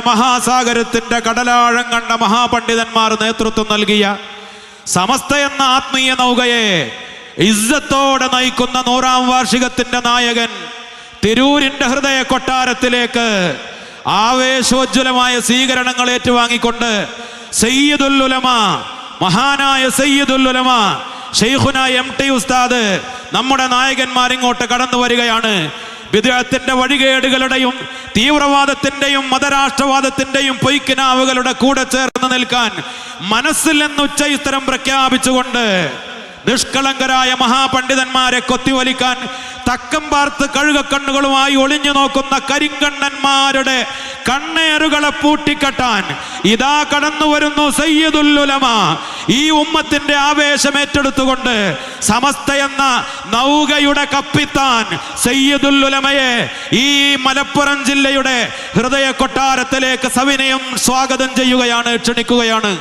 മഹാസാഗരത്തിന്റെ കടലാഴം കണ്ട മഹാപണ്ഡിതന്മാർ നേതൃത്വം നൽകിയ സമസ്ത എന്ന ആത്മീയ നൗകയെ ഇസ്സത്തോടെ നയിക്കുന്ന 100-ാം വാർഷികത്തിന്റെ നായകൻ തിരൂരിന്റെ ഹൃദയ കൊട്ടാരത്തിലേക്ക് ആവേശോജ്വലമായ സ്വീകരണങ്ങൾ ഏറ്റുവാങ്ങിക്കൊണ്ട് സയ്യിദുൽ ഉലമ, മഹാനായ സയ്യിദുൽ ഉലമ ശൈഖുന MT ഉസ്താദ് നമ്മുടെ നായകന്മാർ ഇങ്ങോട്ട് കടന്നു വരികയാണ്. വിദ്യാത്തിന്റെ വഴികേടുകളുടെയും തീവ്രവാദത്തിന്റെയും മതരാഷ്ട്രവാദത്തിന്റെയും പൊയ്ക്കിനാവുകളുടെ കൂടെ ചേർന്ന് നിൽക്കാൻ മനസ്സിൽ നിന്ന് ഉച്ചയിസ്തരം പ്രഖ്യാപിച്ചുകൊണ്ട് നിഷ്കളങ്കരായ മഹാപണ്ഡിതന്മാരെ കൊത്തിവലിക്കാൻ തക്കം പാർത്ത് കഴുകക്കണ്ണുകളുമായി ഒളിഞ്ഞു നോക്കുന്ന കരിങ്കണ്ണന്മാരുടെ കണ്ണേറുകളെ പൂട്ടിക്കെട്ടാൻ ഇതാ കടന്നു വരുന്നു സയ്യിദുൽ ഉലമ. ഈ ഉമ്മത്തിന്റെ ആവേശം ഏറ്റെടുത്തുകൊണ്ട് സമസ്ത എന്ന നൗകയുടെ കപ്പിത്താൻ സയ്യിദുൽ ഉലമയെ ഈ മലപ്പുറം ജില്ലയുടെ ഹൃദയ കൊട്ടാരത്തിലേക്ക് സവിനയം സ്വാഗതം ചെയ്യുകയാണ്, ക്ഷണിക്കുകയാണ്.